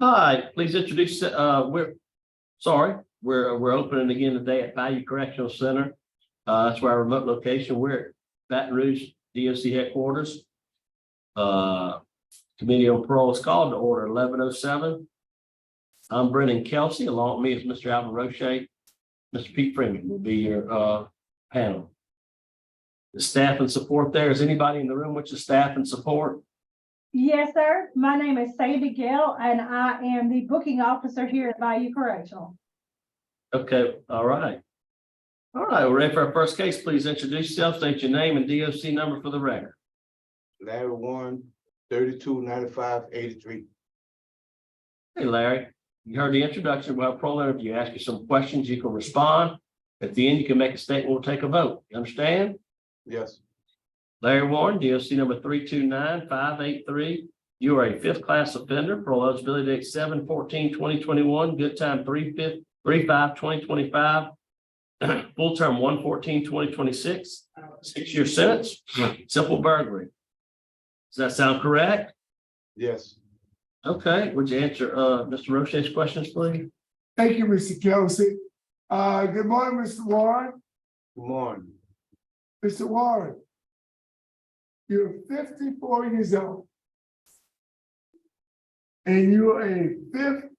Hi, please introduce, we're opening again today at Value Correctional Center. That's where our remote location. We're at Baton Rouge DOC headquarters. Committee on Parole is called to order 11:07. I'm Brennan Kelsey. Along with me is Mr. Alvin Roche. Mr. Pete Freeman will be your panel. The staff and support there. Is anybody in the room with the staff and support? Yes, sir. My name is Sadie Gill, and I am the booking officer here at Value Correctional. Okay, all right. All right, we're ready for our first case. Please introduce yourself, state your name and DOC number for the record. Larry Warren, 329583. Hey, Larry, you heard the introduction. We'll have a parole interview. Ask you some questions. You can respond. At the end, you can make a statement. We'll take a vote. You understand? Yes. Larry Warren, DOC number 329583. You are a fifth class offender. Parole eligibility date 7/14/2021. Good time 3/5/2025. Full term 1/14/2026. 6-year sentence. Simple burglary. Does that sound correct? Yes. Okay. Would you answer Mr. Roche's questions, please? Thank you, Mr. Kelsey. Good morning, Mr. Warren. Good morning. Mr. Warren, you're 54 years old, and you're a fifth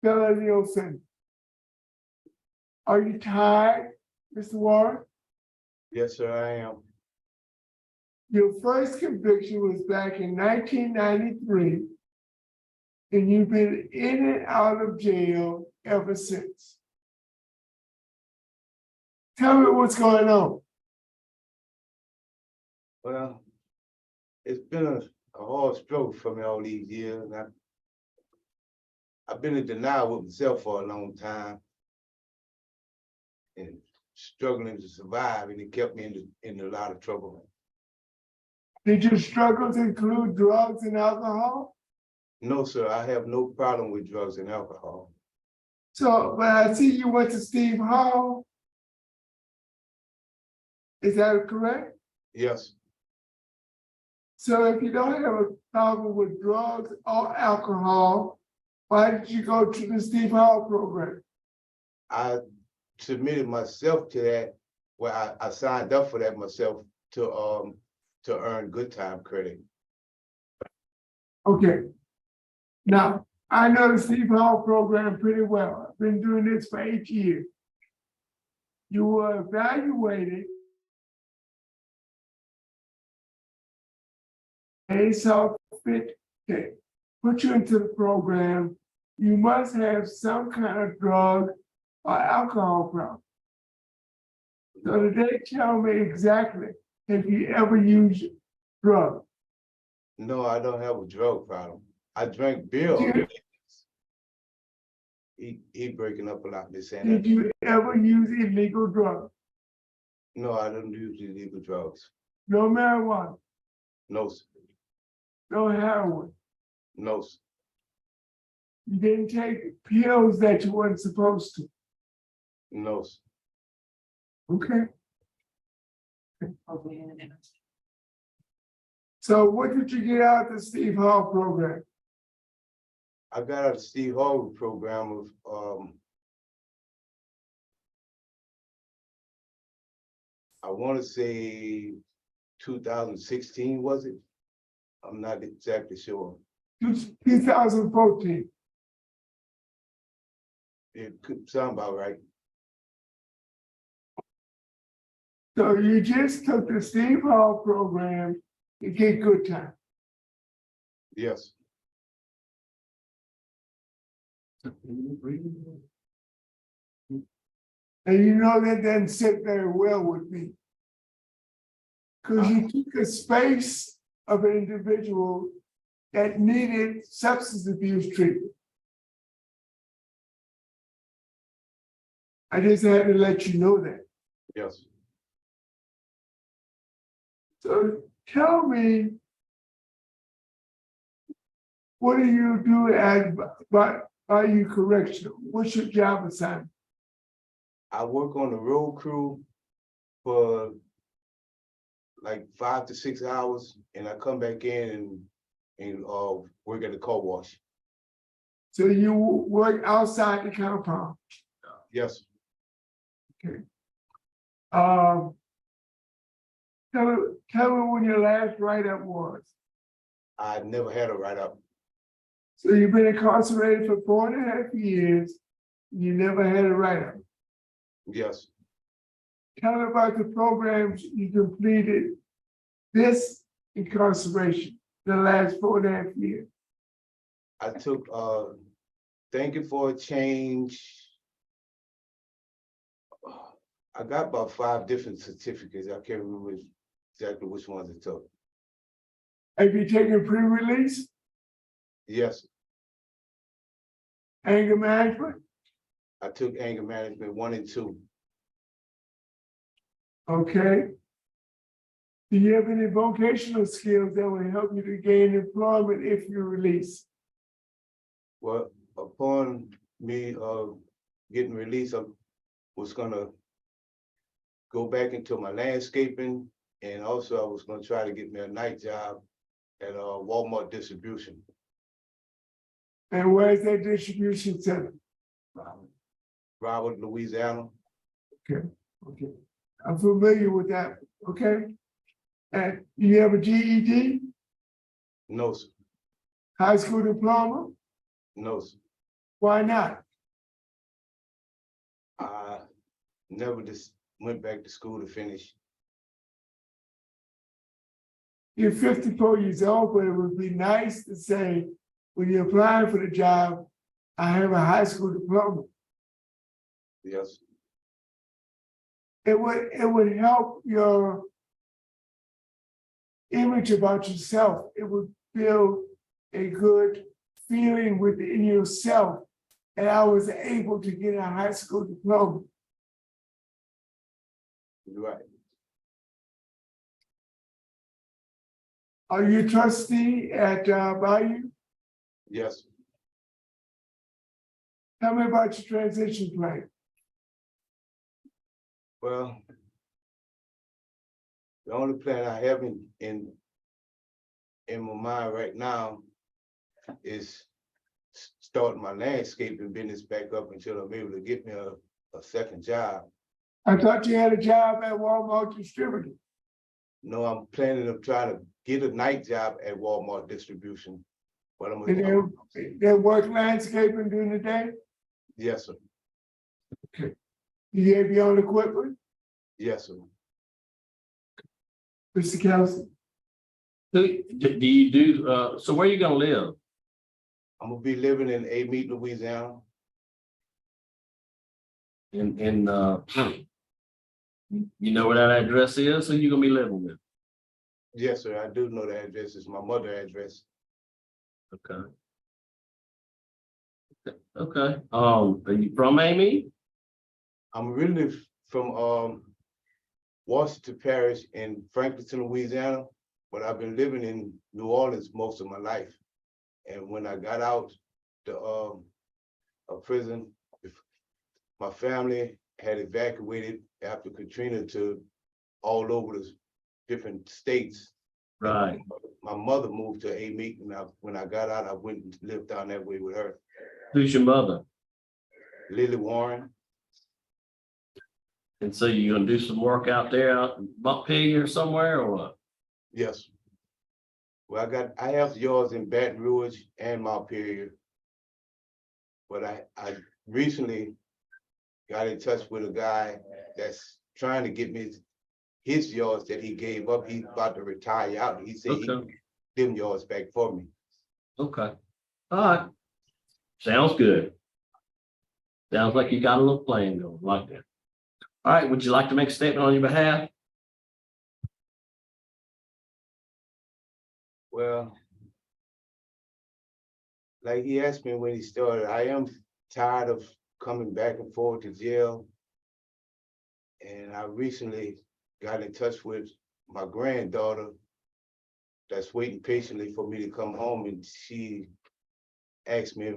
felony offender. Are you tired, Mr. Warren? Yes, sir, I am. Your first conviction was back in 1993, and you've been in and out of jail ever since. Tell me what's going on. Well, it's been a hard struggle for me all these years. I've been in denial with myself for a long time and struggling to survive, and it kept me in a lot of trouble. Did your struggles include drugs and alcohol? No, sir, I have no problem with drugs and alcohol. So, but I see you went to Steve Hall. Is that correct? Yes. So if you don't have a problem with drugs or alcohol, why did you go to the Steve Hall program? I submitted myself to that, where I signed up for that myself to earn good time credit. Okay. Now, I know the Steve Hall program pretty well. I've been doing this for 8 years. You were evaluated. They saw fit to put you into the program. You must have some kind of drug or alcohol problem. So did they tell me exactly if you ever used drugs? No, I don't have a drug problem. I drank beer. He breaking up a lot. This saying Did you ever use illegal drugs? No, I don't use illegal drugs. No marijuana, No, sir. no heroin. No, sir. You didn't take pills that you weren't supposed to. No, sir. Okay. So what did you get out of the Steve Hall program? I got out of Steve Hall program of I want to say 2016, was it? I'm not exactly sure. 2014. It could sound about right. So you just took the Steve Hall program to get good time. Yes. And you know that doesn't sit very well with me. Because you took a space of an individual that needed substance abuse treatment. I just had to let you know that. Yes. So tell me, what do you do at Value Correctional? What's your job assignment? I work on the road crew for like 5 to 6 hours, and I come back in and work at the car wash. So you work outside the compound. Yes, Um, tell me when your last write-up was. I never had a write-up. So you've been incarcerated for 4.5 years. You never had a write-up. Yes, Tell me about the programs you completed this incarceration, the last 4.5 years. I took, Thanking for a Change. I got about 5 different certificates. I can't remember exactly which ones I took. Have you taken pre-release, Yes, anger management? I took anger management 1 and 2. Okay. Do you have any vocational skills that will help you to gain employment if you release? Well, upon me getting released, I was gonna go back into my landscaping, and also I was gonna try to get me a night job at Walmart distribution. And where's that distribution center? Robert, Louisiana. Okay, I'm familiar with that, okay? And you have a GED, No, sir. high school diploma? No, sir. Why not? I never just went back to school to finish. You're 54 years old, but it would be nice to say, when you're applying for the job, I have a high school diploma. Yes, It would help your image about yourself. It would build a good feeling within yourself. And I was able to get a high school diploma. you're right. Are you a trustee at Bayou? Yes, Tell me about your transition plan. well, the only plan I have in my mind right now is starting my landscaping business back up until I'm able to get me a second job. I thought you had a job at Walmart Distributor. No, I'm planning to try to get a night job at Walmart distribution. But I'm And they work landscaping during the day. yes, sir. You have your own equipment, Yes, sir. Mr. Kelsey. Do you do, so where you gonna live? I'm gonna be living in Amite, Louisiana. You know where that address is? Who you gonna be living with? Yes, sir. I do know the address. It's my mother's address. Okay. Okay, are you from Amy? I'm really from Washington Parish in Franklinton, Louisiana, but I've been living in New Orleans most of my life. And when I got out of prison, my family had evacuated after Katrina to all over the different states. Right. My mother moved to Amite, and when I got out, I went and lived down that way with her. Who's your mother? Lily Warren. And so you gonna do some work out there out in Montpelier or somewhere or what? Yes. Well, I have yours in Baton Rouge and Montpelier. But I recently got in touch with a guy that's trying to get me his yards that he gave up. He's about to retire out. He said he can Okay. give them yards back for me. Okay. All right. Sounds good. Sounds like you got a little plan going like that. All right, would you like to make a statement on your behalf? Well, like he asked me when he started, I am tired of coming back and forth to jail. And I recently got in touch with my granddaughter that's waiting patiently for me to come home, and she asked me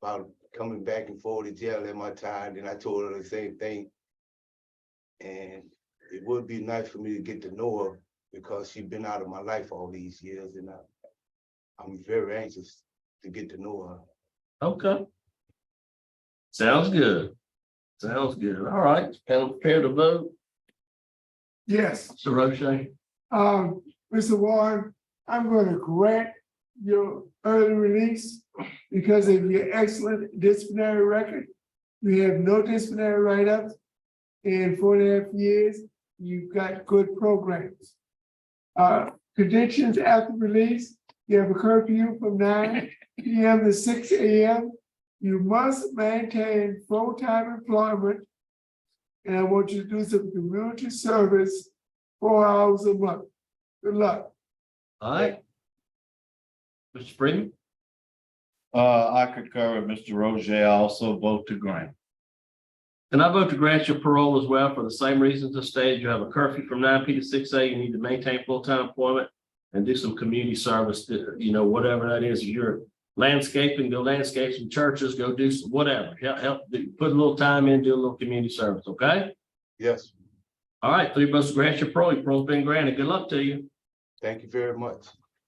about coming back and forth to jail. Am I tired? And I told her the same thing. And it would be nice for me to get to know her because she's been out of my life all these years, and I'm very anxious to get to know her. Okay. Sounds good. Sounds good. All right, panel prepared to vote. Yes. Mr. Roche? Mr. Warren, I'm going to grant your early release because of your excellent disciplinary record. You have no disciplinary write-ups. In 4.5 years, you've got good programs. Conditions after release, you have a curfew from 9 p.m. to 6 a.m. You must maintain full-time employment. And I want you to do some community service 4 hours a month. Good luck. All right. Mr. Freeman? I concur with Mr. Roger. I also vote to grant. And I vote to grant your parole as well for the same reasons as stated. You have a curfew from 9 p to 6 a. You need to maintain full-time employment and do some community service, whatever that is. If you're landscaping, go landscape some churches, go do some whatever. Put a little time in, do a little community service, okay? Yes, All right, 3 votes to grant your parole. Your parole's been granted. Good luck to you. thank you very much.